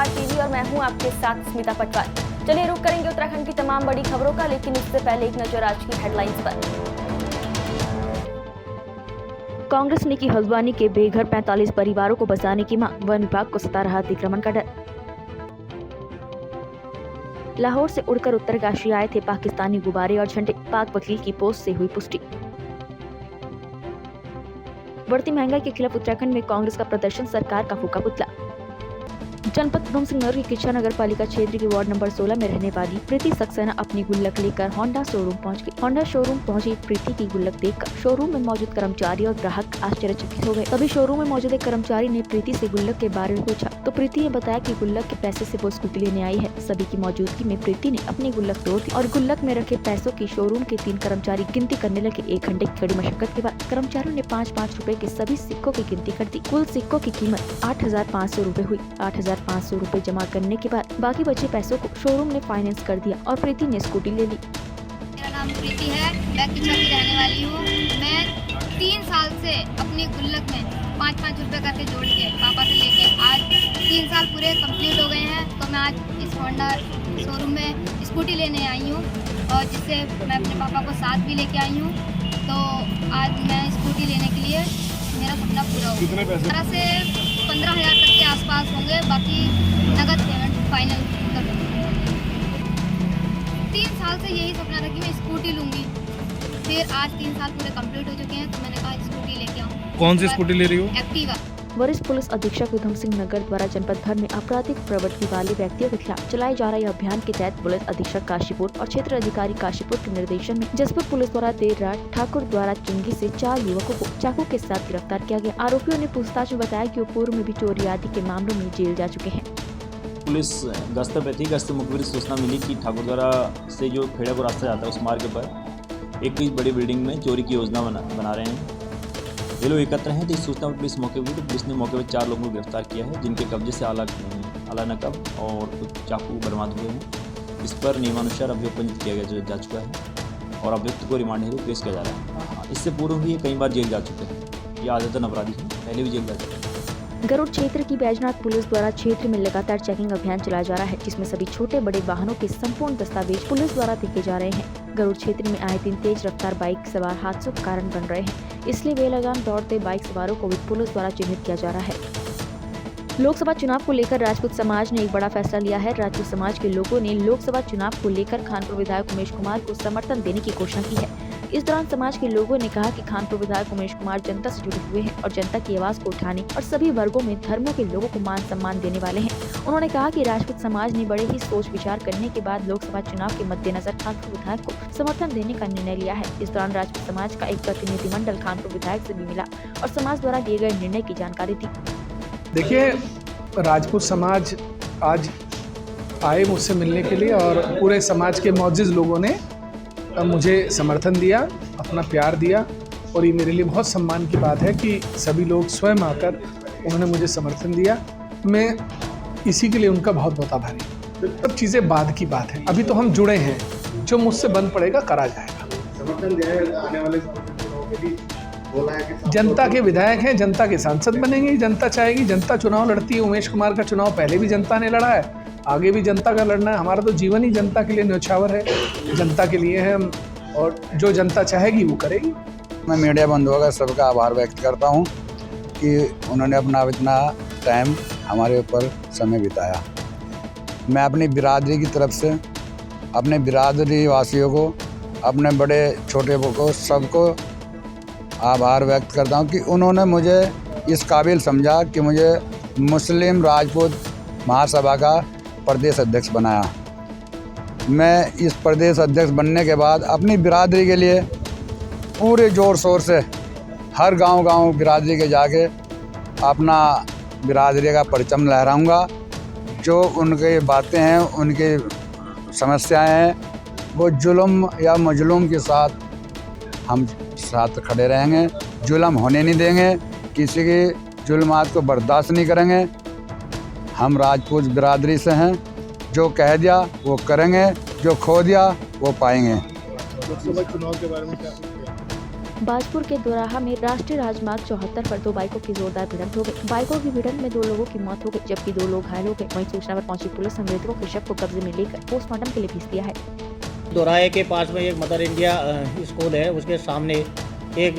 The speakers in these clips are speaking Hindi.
स्टार टीवी और मैं हूं आपके साथ स्मिता पटवार। चलिए रुक करेंगे उत्तराखंड की तमाम बड़ी खबरों का, लेकिन उससे पहले एक नजर आज की हेडलाइंस पर। कांग्रेस ने की हल्द्वानी के बेघर 45 परिवारों को बसाने की मांग, वन विभाग को सता रहा अतिक्रमण का डर। लाहौर से उड़कर उत्तरकाशी आए थे पाकिस्तानी गुब्बारे और झंडे, पाक वकील की पोस्ट से हुई पुष्टि। बढ़ती महंगाई के खिलाफ उत्तराखंड में कांग्रेस का प्रदर्शन, सरकार का फूका पुतला। जनपद उधम सिंह नगर की किच्छा नगर पालिका क्षेत्र के वार्ड नंबर 16 में रहने वाली प्रीति सक्सेना अपनी गुल्लक लेकर होंडा शोरूम पहुंच गई। होंडा शोरूम पहुंची प्रीति की गुल्लक देखकर शोरूम में मौजूद कर्मचारी और ग्राहक आश्चर्यचकित हो गए। तभी शोरूम में मौजूद एक कर्मचारी ने प्रीति से गुल्लक के बारे में पूछा तो प्रीति ने बताया कि गुल्लक के पैसे से वो स्कूटी लेने आई है। सभी की मौजूदगी में प्रीति ने अपनी गुल्लक तोड़ दी और गुल्लक में रखे पैसों की शोरूम के 3 कर्मचारी गिनती करने लगे। 1 घंटे की कड़ी मशक्कत के बाद कर्मचारियों ने 5-5 रुपए के सभी सिक्कों की गिनती कर दी। कुल सिक्कों की कीमत 8,500 रुपए हुई। 8,500 रुपए जमा करने के बाद बाकी बचे पैसों को शोरूम ने फाइनेंस कर दिया और प्रीति ने स्कूटी ले ली। मेरा नाम प्रीति है, मैं किच्छा की रहने वाली हूँ। मैं 3 साल से अपनी गुल्लक में 5-5 रुपए करके जोड़ के पापा से लेके आज 3 साल पूरे कंप्लीट हो गए हैं। तो मैं आज इस होंडा शोरूम में स्कूटी लेने आई हूँ और जिससे मैं अपने पापा को साथ भी लेके आई हूँ। तो आज मैं स्कूटी लेने के लिए मेरा सपना पूरा हो गया। 12 से 15,000 तक के आसपास होंगे, बाकी नगद पेमेंट फाइनल कर दूँगी। 3 साल से यही सपना था कि मैं स्कूटी लूँगी। फिर आज 3 साल पूरे कंप्लीट हो चुके हैं तो मैंने कहा स्कूटी लेके आऊँ। कौन सी स्कूटी ले रही हो? एक्टिवा। वरिष्ठ पुलिस अधीक्षक उधम सिंह नगर द्वारा जनपद भर में आपराधिक प्रवृत्ति वाले व्यक्तियों के खिलाफ चलाए जा रहे अभियान के तहत पुलिस अधीक्षक काशीपुर और क्षेत्र अधिकारी काशीपुर के निर्देशन में जसपुर पुलिस द्वारा देर रात ठाकुर द्वारा चुंगी से 4 युवकों को चाकू के साथ गिरफ्तार किया गया। आरोपियों ने पूछताछ में बताया कि वो पूर्व में भी चोरी आदि के मामलों में जेल जा चुके हैं। पुलिस गश्त पे थी। गश्त मुखबिर सूचना मिली कि ठाकुर द्वारा से जो खेड़ा को रास्ता जाता है उस मार्ग पर एक बड़ी बिल्डिंग में चोरी की योजना बना रहे हैं। ये लोग एकत्र हैं। तो इस सूचना पर पुलिस मौके पर पुलिस ने मौके पर 4 लोगों को गिरफ्तार किया है, जिनके कब्जे से आला नकब और कुछ चाकू बरामद हुए हैं। इस पर नियमानुसार अभियोग पंजीकृत किया जा चुका है और अभियुक्त को रिमांड हेतु पेश किया जा रहा है। इससे पूर्व भी ये कई बार जेल जा चुके हैं। ये आदतन अपराधी हैं, पहले भी जेल जा चुके हैं। गरुड़ क्षेत्र की बैजनाथ पुलिस द्वारा क्षेत्र में लगातार चेकिंग अभियान चलाया जा रहा है, जिसमें सभी छोटे बड़े वाहनों के संपूर्ण दस्तावेज पुलिस द्वारा देखे जा रहे हैं। गरुड़ क्षेत्र में आए दिन तेज रफ्तार बाइक सवार हादसों का कारण बन रहे हैं, इसलिए बेलगाम दौड़ते बाइक सवारों को भी पुलिस द्वारा चिन्हित किया जा रहा है। लोकसभा चुनाव को लेकर राजपूत समाज ने एक बड़ा फैसला लिया है। राजपूत समाज के लोगों ने लोकसभा चुनाव को लेकर खानपुर विधायक उमेश कुमार को समर्थन देने की घोषणा की है। इस दौरान समाज के लोगों ने कहा कि खानपुर विधायक उमेश कुमार जनता से जुड़े हुए हैं और जनता की आवाज को उठाने और सभी वर्गों में धर्मों के लोगों को मान सम्मान देने वाले हैं। उन्होंने कहा कि राजपूत समाज ने बड़े ही सोच विचार करने के बाद लोकसभा चुनाव के मद्देनजर खानपुर विधायक को समर्थन देने का निर्णय लिया है। इस दौरान राजपूत समाज का एक प्रतिनिधिमंडल खानपुर विधायक से भी मिला और समाज द्वारा लिए गए निर्णय की जानकारी दी। देखिए, राजपूत समाज आज आए मुझसे मिलने के लिए और पूरे समाज के मौजूद लोगों ने मुझे समर्थन दिया, अपना प्यार दिया और ये मेरे लिए बहुत सम्मान की बात है कि सभी लोग स्वयं आकर उन्होंने मुझे समर्थन दिया। मैं इसी के लिए उनका बहुत बहुत आभारी हूँ। सब चीज़ें बाद की बात है, अभी तो हम जुड़े हैं, जो मुझसे बन पड़ेगा करा जाएगा। समर्थन दिया आने वाले चुनाव के लिए बोला है कि जनता के विधायक हैं, जनता के सांसद बनेंगे, जनता चाहेगी। जनता चुनाव लड़ती है। उमेश कुमार का चुनाव पहले भी जनता ने लड़ा है, आगे भी जनता का लड़ना है। हमारा तो जीवन ही जनता के लिए न्यौछावर है, जनता के लिए है और जो जनता चाहेगी वो करेगी। मैं मीडिया बंधुओं का सबका आभार व्यक्त करता हूं कि उन्होंने अपना इतना टाइम हमारे ऊपर समय बिताया। मैं अपनी बिरादरी की तरफ से अपने बिरादरी वासियों को, अपने बड़े छोटे को, सबको आभार व्यक्त करता हूं कि उन्होंने मुझे इस काबिल समझा कि मुझे मुस्लिम राजपूत महासभा का प्रदेश अध्यक्ष बनाया। मैं इस प्रदेश अध्यक्ष बनने के बाद अपनी बिरादरी के लिए पूरे ज़ोर शोर से हर गांव बिरादरी के जाके अपना बिरादरी का परचम लहराऊंगा। जो उनकी बातें हैं, उनकी समस्याएं हैं, वो जुल्म या मजलूम के साथ हम साथ खड़े रहेंगे। जुल्म होने नहीं देंगे, किसी की जुल्मात को बर्दाश्त नहीं करेंगे। हम राजपूत बिरादरी से हैं, जो कह दिया वो करेंगे, जो खो दिया वो पाएंगे। लोकसभा चुनाव के बारे में क्या? बाजपुर के दोराहा में राष्ट्रीय राजमार्ग 74 पर 2 बाइकों की जोरदार भिड़ंत हो गई। बाइकों की भिड़ंत में 2 लोगों की मौत हो गई, जबकि 2 लोग घायल हो गए। वहीं सूचना पर पहुंची पुलिस ने मृतकों के शव को कब्जे में लेकर पोस्टमार्टम के लिए भेज दिया है। दोराहे के पास में एक मदर इंडिया स्कूल है, उसके सामने एक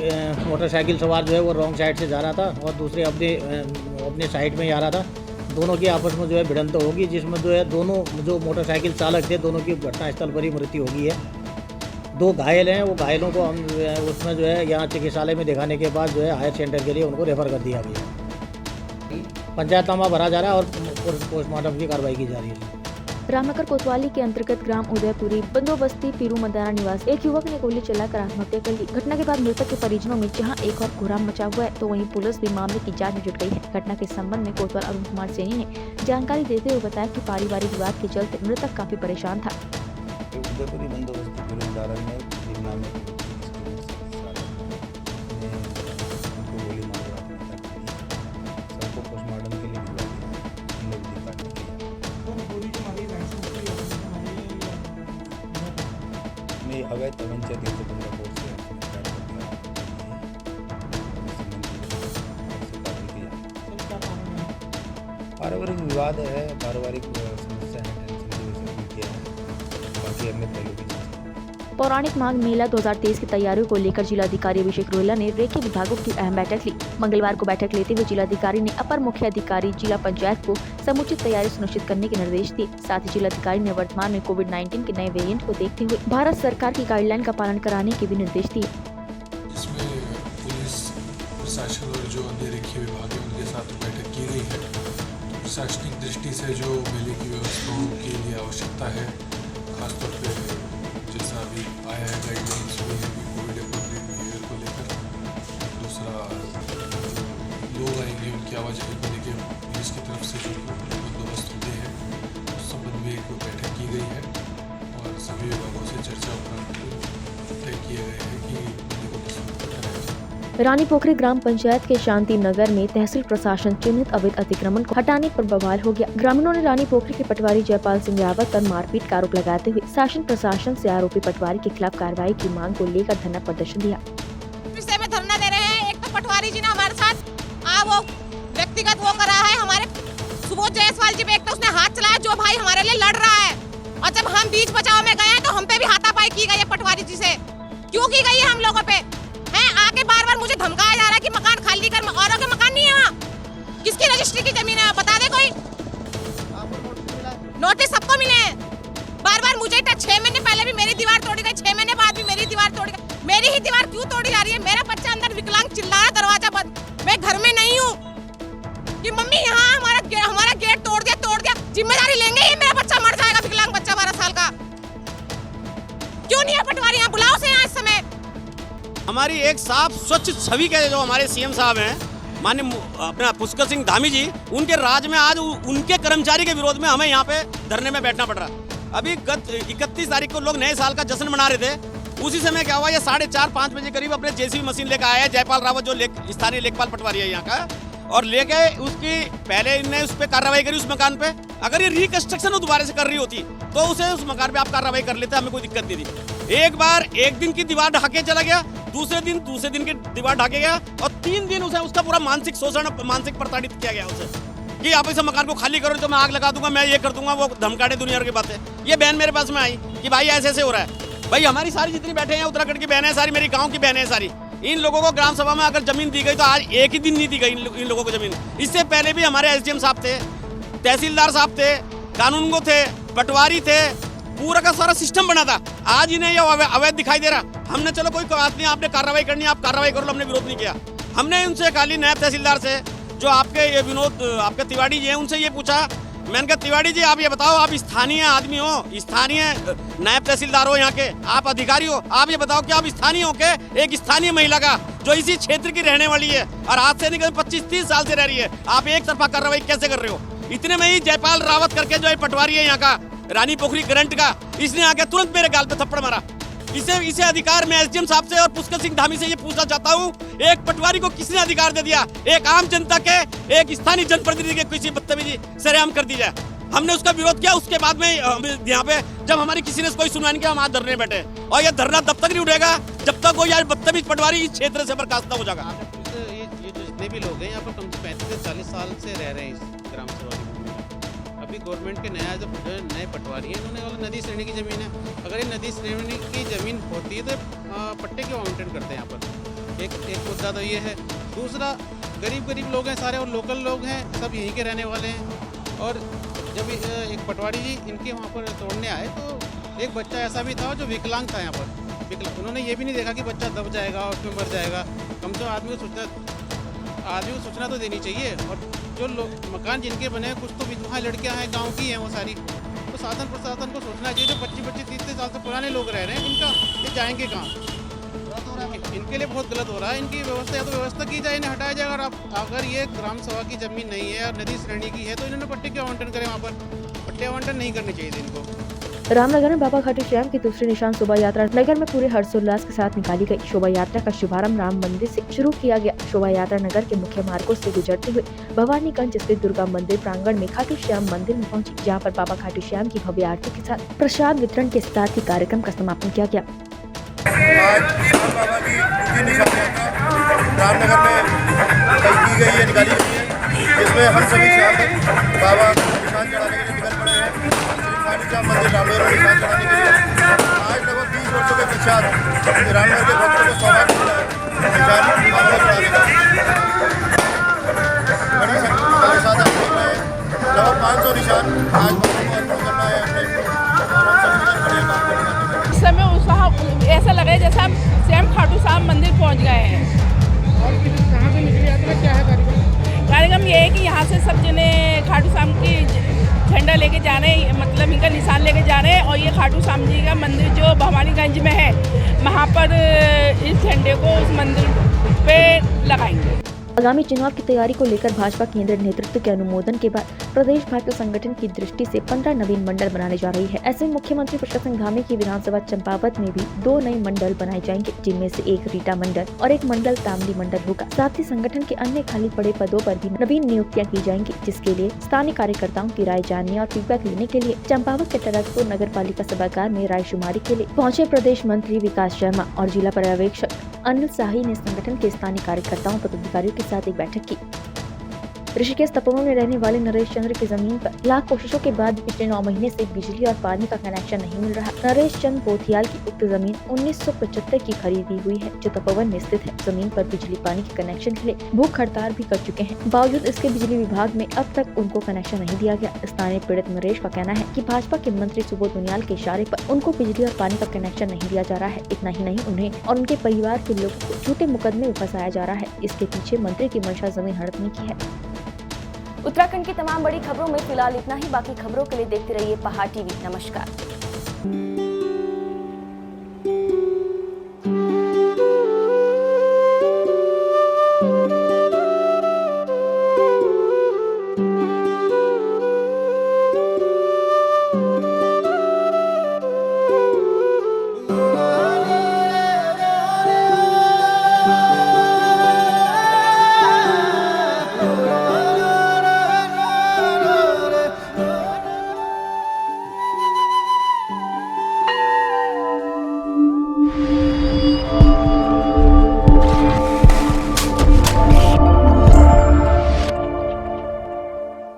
मोटरसाइकिल सवार जो है वो रॉन्ग साइड से जा रहा था और दूसरे अपने साइड में आ रहा था। दोनों की आपस में जो है भिड़ंत होगी, जिसमें जो है दोनों जो मोटरसाइकिल चालक थे दोनों की घटनास्थल पर ही मृत्यु हो गई है। 2 घायल हैं, वो घायलों को हम उसमें जो है यहाँ चिकित्सालय में दिखाने के बाद जो है हायर सेंटर के लिए उनको रेफर कर दिया गया है। पंचायतनामा भरा जा रहा है और पोस्टमार्टम की कार्रवाई की जा रही है। रामनगर कोतवाली के अंतर्गत ग्राम उदयपुरी बंदोबस्ती पीरू मंदाना निवास एक युवक ने गोली चलाकर आत्महत्या कर ली। घटना के बाद मृतक के परिजनों में जहां एक और कोहराम मचा हुआ है, तो वहीं पुलिस भी मामले की जांच में जुट गई है। घटना के संबंध में कोतवाल अरुण कुमार सैनी ने जानकारी देते हुए बताया कि पारिवारिक विवाद के चलते मृतक काफी परेशान था। उदयपुरी बंदोबस्ती पीरू मंदाना में तीन नाम है, उनको गोली मार सबको पोस्टमार्टम के लिए भिजवा दिया। मैं अवैध तवंचा 315 कोर्ट से पारिवारिक विवाद है, पारिवारिक समस्या है, टेंशन की वजह से किया है। बाकी हमने पहले भी पौराणिक माघ मेला 2023 की तैयारियों को लेकर जिलाधिकारी अभिषेक रोहिला ने रेकी विभागों की अहम बैठक ली। मंगलवार को बैठक लेते हुए जिलाधिकारी ने अपर मुख्य अधिकारी जिला पंचायत को समुचित तैयारी सुनिश्चित करने के निर्देश दिए। साथ ही जिलाधिकारी ने वर्तमान में कोविड-19 के नए वेरिएंट को देखते हुए भारत सरकार की गाइडलाइन का पालन कराने के भी निर्देश दिए। इसमें पुलिस प्रशासन और जो अन्य रेखीय विभाग है उनके साथ बैठक की गई है। प्रशासनिक दृष्टि से जो मेले की व्यवस्थाओं के लिए आवश्यकता है, खासतौर पे जैसा अभी आया है गाइडलाइंस में है कि कोविड एप्रोप्रिएट बिहेवियर को लेकर, दूसरा लोग आएंगे उनकी आवाजाही को लेकर पुलिस की तरफ से जो बंदोबस्त होते हैं उस संबंध में एक बैठक की गई है और सभी विभागों से चर्चा उपरांत तय किया गया है कि मेले को किस रूप में कराया जाए। रानी पोखरी ग्राम पंचायत के शांति नगर में तहसील प्रशासन चिन्हित अवैध अतिक्रमण को हटाने पर बवाल हो गया। ग्रामीणों ने रानी पोखरी के पटवारी जयपाल सिंह रावत पर मारपीट का आरोप लगाते हुए शासन प्रशासन से आरोपी पटवारी के खिलाफ कार्रवाई की मांग को लेकर धरना प्रदर्शन दिया। विषय में धरना दे रहे हैं। एक तो पटवारी जी ने हमारे साथ वो व्यक्तिगत वो करा है, हमारे सुबोध जायसवाल जी पे एक तो उसने हाथ चलाया जो भाई हमारे लिए लड़ रहा है, और जब हम बीच बचाव में गए तो हम पे भी हाथापाई की गई है पटवारी जी से। क्यों की गई है हम लोगों पे? आके बार-बार मुझे धमकाया जा रहा है कि मकान खाली कर, औरों के मकान नहीं है वहाँ। किसकी रजिस्ट्री की जमीन है बता दे कोई। नोटिस सबको मिले हैं। बार-बार मुझे 6 महीने पहले भी मेरी दीवार तोड़ी गई, 6 महीने बाद भी मेरी दीवार तोड़ी गई। मेरी ही दीवार क्यों तोड़ी जा रही है? मेरा बच्चा अंदर विकलांग चिल्ला रहा है, दरवाजा बंद, मैं घर में नहीं हूँ कि मम्मी यहाँ हमारा गेट तोड़ दिया। जिम्मेदारी लेंगे ही, मेरा बच्चा मर जाएगा, विकलांग बच्चा 12 साल का। क्यों नहीं है पटवारी यहाँ? बुलाओ से यहाँ इस समय। हमारी एक साफ स्वच्छ छवि के जो हमारे सीएम साहब हैं, माननीय अपना पुष्कर सिंह धामी जी, उनके राज में आज उनके कर्मचारी के विरोध में हमें यहाँ पे धरने में बैठना पड़ रहा। अभी गत 31 तारीख को लोग नए साल का जश्न मना रहे थे, उसी समय क्या हुआ, ये 4:30-5 बजे करीब अपने जेसीबी मशीन लेकर आया है जयपाल रावत, जो स्थानीय लेखपाल पटवारी है यहाँ का, और लेके उसकी पहले इनने उस पर कार्रवाई करी उस मकान पे। अगर ये रिकंस्ट्रक्शन दोबारा से कर रही होती तो उसे उस मकान पे आप कार्रवाई कर लेते, हमें कोई दिक्कत नहीं थी। एक बार एक दिन की दीवार ढाके चला गया, दूसरे दिन की दीवार ढाके गया, और 3 दिन उसे उसका पूरा मानसिक शोषण, मानसिक प्रताड़ित किया गया उसे कि आप इस मकान को खाली करो तो मैं आग लगा दूंगा, मैं ये कर दूंगा, वो धमकाने दुनिया की बात है। ये बहन मेरे पास में आई कि भाई ऐसे हो रहा है। भाई हमारी सारी जितनी बैठे हैं उत्तराखंड की बहनें सारी, मेरी गाँव की बहनें सारी, इन लोगों को ग्राम सभा में अगर जमीन दी गई तो आज एक ही दिन नहीं दी गई इन लोगों को जमीन। इससे पहले भी हमारे एसडीएम साहब थे, तहसीलदार साहब थे, कानूनगो थे, पटवारी थे, पूरा का सारा सिस्टम बना था। आज इन्हें ये अवैध दिखाई दे रहा। हमने चलो कोई बात नहीं, आपने कार्रवाई करनी है आप कार्रवाई करो, हमने विरोध नहीं किया। हमने उनसे खाली नायब तहसीलदार से, जो आपके ये विनोद आपके तिवारी जी हैं, उनसे ये पूछा, मैंने कहा तिवारी जी आप ये बताओ, आप स्थानीय आदमी हो, स्थानीय नायब तहसीलदार हो, यहाँ के आप अधिकारी हो, आप ये बताओ कि आप स्थानीय हो के एक स्थानीय महिला का जो इसी क्षेत्र की रहने वाली है और आज से नहीं 25-30 साल से रह रही है, आप एक तरफा कार्रवाई कैसे कर रहे हो? इतने में ही जयपाल रावत करके जो पटवारी है यहाँ का, रानी पोखरी करंट का, इसने आके तुरंत मेरे गाल पे थप्पड़ मारा। इसे अधिकार मैं एसडीएम साहब से और पुष्कर सिंह धामी से ये पूछना चाहता हूँ, एक पटवारी को किसने अधिकार दे दिया एक आम जनता के, एक स्थानीय जनप्रतिनिधि के किसी बदतमीजी सरेआम कर दी जाए? हमने उसका विरोध किया। उसके बाद में यहाँ पे जब हमारी किसी ने कोई सुनवाई नहीं किया, हम आज धरने बैठे और ये धरना तब तक नहीं उठेगा जब तक कोई यार बदतमीज पटवारी इस क्षेत्र से बर्खास्त न हो जाएगा। ये जो जितने भी लोग हैं यहाँ पर कम से 35 से 40 साल से रह रहे हैं इस ग्राम सभा की भूमि में। अभी गवर्नमेंट के नया जो नए पटवारी हैं, इन्होंने वाला नदी श्रेणी की ज़मीन है। अगर ये नदी श्रेणी की ज़मीन होती है तो पट्टे क्यों आवंटन करते हैं यहाँ पर? एक मुद्दा तो ये है। दूसरा, गरीब लोग हैं सारे और लोकल लोग हैं, सब यहीं के रहने वाले हैं। और जब एक पटवारी जी इनके वहाँ पर तोड़ने आए तो एक बच्चा ऐसा भी था जो विकलांग था यहाँ पर, विकलांग। उन्होंने ये भी नहीं देखा कि बच्चा दब जाएगा और उसमें मर जाएगा। कम से कम आदमी को सूचना तो देनी चाहिए। और जो लोग मकान जिनके बने हैं, कुछ तो वहाँ लड़कियाँ हैं गाँव की हैं वो सारी, तो शासन प्रशासन को सोचना चाहिए। जो 25-25, 30 साल से पुराने लोग रह रहे हैं, इनका ये जाएंगे कहाँ? इनके लिए बहुत गलत हो रहा है। इनकी व्यवस्था या तो व्यवस्था की जाए, इन्हें हटाया जाएगा। और अगर ये ग्राम सभा की ज़मीन नहीं है और नदी श्रेणी की है तो इन्होंने पट्टे क्यों आवंटन करें? वहाँ पर पट्टे आवंटन नहीं करने चाहिए थे इनको। रामनगर में बाबा खाटू श्याम की दूसरी निशान शोभा यात्रा नगर में पूरे हर्षोल्लास के साथ निकाली गई। शोभा यात्रा का शुभारंभ राम मंदिर से शुरू किया गया। शोभा यात्रा नगर के मुख्य मार्गों से गुजरते हुए भवानीगंज स्थित दुर्गा मंदिर प्रांगण में खाटू श्याम मंदिर में पहुंची, जहां पर बाबा खाटू श्याम की भव्य आरती के साथ प्रसाद वितरण के साथ ही कार्यक्रम का समापन किया गया। आज श्याम बाबा की दूसरी निशान यात्रा रामनगर में की गई है, निकाली गई है, जिसमें हम सभी श्याम बाबा निशान चढ़ाने के लिए निकल पड़े हैं। खाटू श्याम मंदिर रामनगर में निशान चढ़ाने के लिए आज लगभग 20 वर्षों के पश्चात रामनगर के भक्तों को सौभाग्य मिला है निशान बाबा चढ़ाने का। बड़ी शक्ति के साथ हम देख रहे हैं, लगभग 500 निशान आज भक्तों को अर्पण करना है और हम सभी निकल पड़े हैं। इस समय उत्साह ऐसा लग रहा है जैसे हम श्याम खाटू श्याम मंदिर पहुंच गए हैं। और कहाँ से निकली यात्रा, क्या है कार्यक्रम ये है कि यहाँ से सब जने खाटू श्याम की झंडा लेके जा रहे हैं, मतलब इनका निशान लेके जा रहे हैं। और ये खाटू श्याम जी का मंदिर जो भवानीगंज में है, वहाँ पर इस झंडे को उस मंदिर पे लगाएंगे। आगामी चुनाव की तैयारी को लेकर भाजपा केंद्रीय नेतृत्व के अनुमोदन के बाद प्रदेश भाजपा संगठन की दृष्टि से 15 नवीन मंडल बनाने जा रही है। ऐसे मुख्यमंत्री पुष्कर सिंह धामी की विधानसभा चंपावत में भी 2 नए मंडल बनाए जाएंगे, जिनमें से एक रीटा मंडल और एक मंडल तामली मंडल होगा। साथ ही संगठन के अन्य खाली पड़े पदों पर भी नवीन नियुक्तियां की जाएंगी, जिसके लिए स्थानीय कार्यकर्ताओं की राय जानने और फीडबैक लेने के लिए चंपावत के टरकपुर नगर पालिका सभागार में रायशुमारी के लिए पहुंचे प्रदेश मंत्री विकास शर्मा और जिला पर्यवेक्षक अनिल शाही ने संगठन के स्थानीय कार्यकर्ताओं पदाधिकारियों के साथ एक बैठक की। ऋषिकेश तपोवन में रहने वाले नरेश चंद्र की जमीन पर लाख कोशिशों के बाद पिछले 9 महीने से बिजली और पानी का कनेक्शन नहीं मिल रहा। नरेश चंद्र पोथियाल की उक्त जमीन 1975 की खरीदी हुई है, जो तपोवन में स्थित है। जमीन पर बिजली पानी के कनेक्शन के लिए भूख हड़ताल भी कर चुके हैं। बावजूद इसके बिजली विभाग में अब तक उनको कनेक्शन नहीं दिया गया। स्थानीय पीड़ित नरेश का कहना है कि भाजपा के मंत्री सुबोध उनियाल के इशारे पर उनको बिजली और पानी का कनेक्शन नहीं दिया जा रहा है। इतना ही नहीं, उन्हें और उनके परिवार के लोगों को झूठे मुकदमे में फंसाया जा रहा है। इसके पीछे मंत्री की मंशा जमीन हड़पने की है। उत्तराखंड की तमाम बड़ी खबरों में फिलहाल इतना ही। बाकी खबरों के लिए देखते रहिए पहाड़ टीवी। नमस्कार।